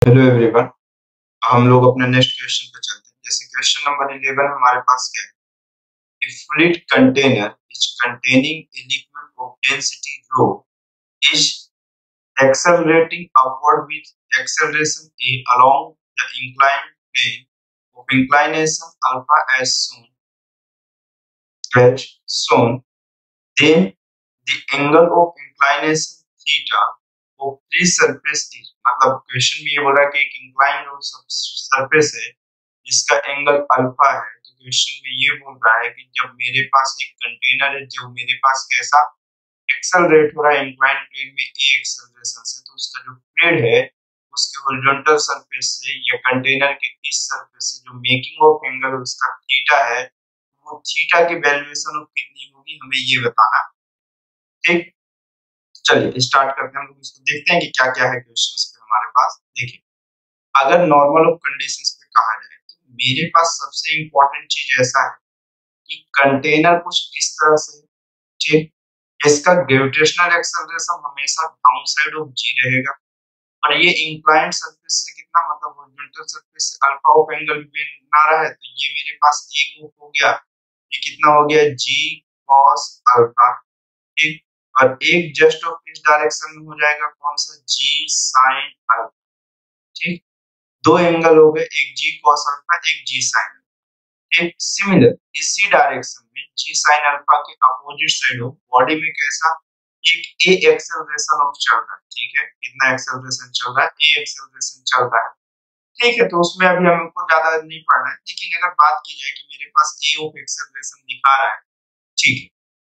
Hello everyone. हम लोग अपने नेक्स्ट क्वेश्चन पे चलते हैं। जैसे क्वेश्चन नंबर 11 हमारे पास क्या है? A fluid container is containing a liquid of density rho is accelerating upward with acceleration a along the inclined plane of inclination alpha as shown. Then the angle of inclination theta of free surface is, मतलब question में ये बोल रहा है कि एक inclined surface है जिसका एंगल अल्फा है। तो क्वेश्चन में ये बोल रहा है कि जब मेरे पास एक कंटेनर है जो मेरे पास कैसा एक्सेलरेट हो रहा है इंक्लाइंड प्लेन में ए एक्सेलरेशन से, तो उसका जो फ्लूइड है उसके हॉरिजॉन्टल सरफेस से या कंटेनर के इस सरफेस से जो मेकिंग ऑफ एंगल उसका थीटा है, वो थीटा की वैल्यूएशन ऑफ कितनी होगी हमें ये बताना। ठीक, चलिए स्टार्ट करते हैं। हम लोग इसको देखते हैं कि क्या क्या है क्वेश्चंस पे हमारे पास। देखिए, अगर नॉर्मल ऑफ कंडीशंस पे कहा जाए तो मेरे पास सबसे इंपॉर्टेंट चीज ऐसा है कि कंटेनर कुछ इस तरह से, ठीक, इसका ग्रेविटेशनल एक्सेलरेशन हमेशा डाउन साइड ऑफ जी रहेगा और ये इंक्लाइंड सरफेस से कितना, मतलब हॉरिजॉन्टल सरफेस से अल्फा ऑफ एंगल भी बना रहा है, तो ये मेरे पास एक ऑफ हो गया, ये कितना हो गया जी कॉस अल्फा। ठीक, और एक जस्ट ऑफ इस डायरेक्शन में हो जाएगा कौन सा, जी साइन अल्फा। ठीक, दो एंगल हो गए, एक जी कॉस अल्फा एक जी साइन। ठीक, सिमिलर इसी डायरेक्शन में जी साइन अल्फा के अपोजिट साइड हो बॉडी में कैसा, एक ए एक्सेलरेशन ऑफ चल रहा है। ठीक है, कितना एक्सेलरेशन चल रहा है, ए एक्सेलरेशन चल रहा है। ठीक है, तो उसमें अभी हमको ज्यादा नहीं पढ़ना है, लेकिन अगर बात की जाए कि मेरे पास ए ऑफ एक्सेलरेशन दिखा रहा है, ठीक है,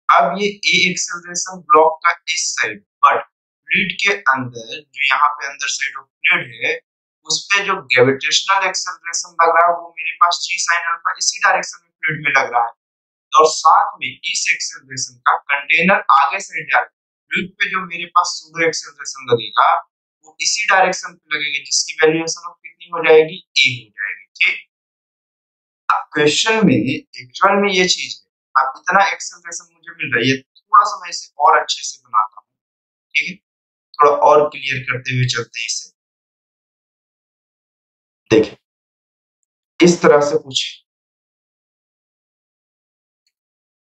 अब ये ए एक्सेलरेशन ब्लॉक का इस साइड, बट फ्लूइड के अंदर जो यहाँ पे अंदर साइड ऑफ फ्लूइड है उस पे जो ग्रेविटेशनल एक्सेलरेशन लग रहा है वो मेरे पास जी साइन अल्फा इसी डायरेक्शन में फ्लूइड में लग रहा है और साथ में इस एक्सेलरेशन का कंटेनर आगे साइड जा रहा है। फ्लूइड पे जो मेरे पास सूडो एक्सेलरेशन लगेगा वो इसी डायरेक्शन पे लगेगा जिसकी वैल्यूएशन ऑफ कितनी हो जाएगी, ए हो जाएगी। ठीक, अब क्वेश्चन में एक्चुअल में ये चीज है, अब इतना एक्सेलरेशन मुझे मिल रहा है, थोड़ा सा मैं इसे और अच्छे से बनाता हूँ। ठीक है, थोड़ा और क्लियर करते हुए चलते हैं इसे। देखिए, इस तरह से कुछ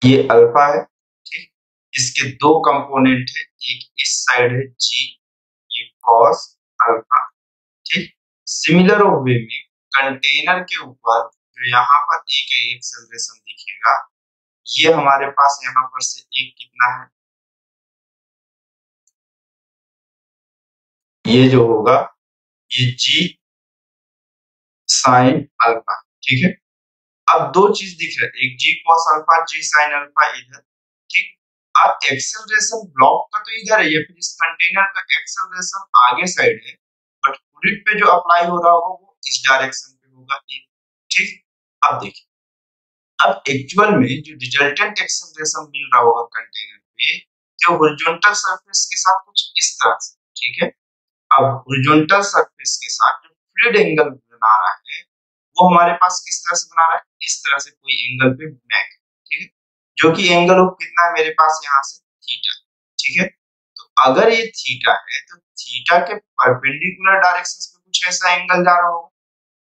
ये अल्फा है, ठीक, इसके दो कंपोनेंट है, एक इस साइड है जी, ये कॉस अल्फा। ठीक, सिमिलर वे में कंटेनर के ऊपर जो यहाँ पर एक एक्सेलरेशन दिखेगा, ये हमारे पास यहाँ पर से एक कितना है, ये जो होगा ये जी साइन अल्फा। ठीक है, अब दो चीज दिख रहा है, एक जी कॉस अल्फा जी साइन अल्फा इधर। ठीक, अब एक्सेलरेशन ब्लॉक का तो इधर है, ये फिर इस कंटेनर का एक्सेलरेशन आगे साइड है, बट फ्लूइड पे जो अप्लाई हो रहा होगा वो इस डायरेक्शन पे होगा। ठीक, अब देखिए, अब एक्चुअल में जो रिजल्टेंट एक्सेलरेशन मिल रहा होगा कंटेनर पे, जो हॉरिजॉन्टल सरफेस के साथ कुछ इस तरह से। ठीक है, अब हॉरिजॉन्टल सरफेस के साथ जो फ्लूइड एंगल बना रहा है वो हमारे पास किस तरह से बना रहा है, इस तरह से कोई एंगल पे मैक। ठीक है, जो कि एंगल ऑफ कितना है मेरे पास यहाँ से थीटा। ठीक है, तो अगर ये थीटा है तो थीटा के परपेंडिकुलर डायरेक्शंस पे कुछ ऐसा एंगल जा रहा होगा।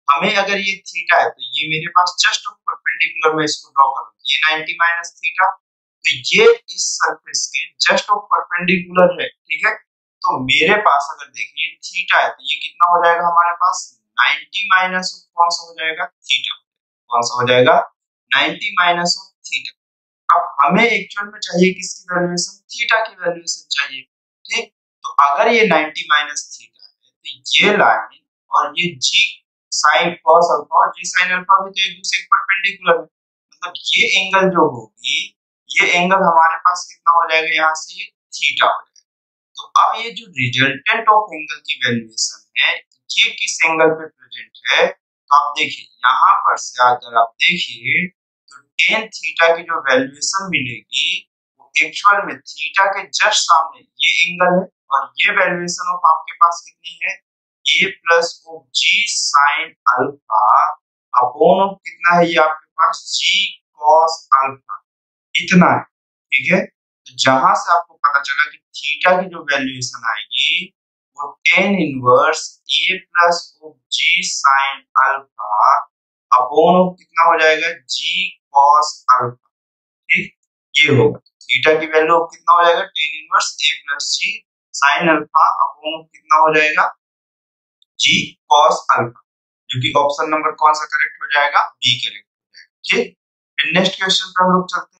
हमें अगर ये थीटा है तो ये मेरे पास जस्ट ऑफ परपेंडिकुलर में इसको ड्रॉ करूं, ये 90 माइनस थीटा, तो ये इस सरफेस के जस्ट ऑफ परपेंडिकुलर है। ठीक है, तो मेरे पास अगर देखिए थीटा है तो ये कितना हो जाएगा हमारे पास 90 माइनस कौन सा हो जाएगा, थीटा। कौन सा हो जाएगा, 90 माइनस ऑफ थीटा। अब हमें एक्चुअल में चाहिए किसकी वैल्यूएशन, थीटा की वैल्यूएशन चाहिए। ठीक, तो अगर ये 90 माइनस थीटा है तो ये लाइन और ये जी साइन कॉस अल्फा और जी साइन अल्फा भी तो एक दूसरे के परपेंडिकुलर है, मतलब ये एंगल जो होगी, ये एंगल हमारे पास कितना हो जाएगा, यहाँ से ये थीटा हो जाएगा। तो अब ये जो रिजल्टेंट ऑफ एंगल की वैल्यूएशन है ये किस एंगल पे प्रेजेंट है, तो आप देखिए यहाँ पर से अगर आप देखिए तो टेन थीटा की जो वैल्यूएशन मिलेगी वो एक्चुअल में थीटा के जस्ट सामने ये एंगल है और ये वैल्यूएशन ऑफ आपके पास कितनी है, a plus of g sine alpha upon of कितना है ये आपके पास जी कॉस अल्फा, इतना है। ठीक है, तो जहां से आपको पता चला कि थीटा की जो वैल्यूएशन आएगी वो tan inverse A plus of g sine alpha upon कितना हो जाएगा जी कॉस अल्फा। ठीक, ये होगा थीटा की वैल्यू अब कितना हो जाएगा ten inverse A plus ji sine alpha upon कितना हो जाएगा जी कॉस अल्फा, जो कि ऑप्शन नंबर कौन सा करेक्ट हो जाएगा, बी करेक्ट हो जाएगा। ठीक, फिर नेक्स्ट क्वेश्चन पे हम लोग चलते हैं।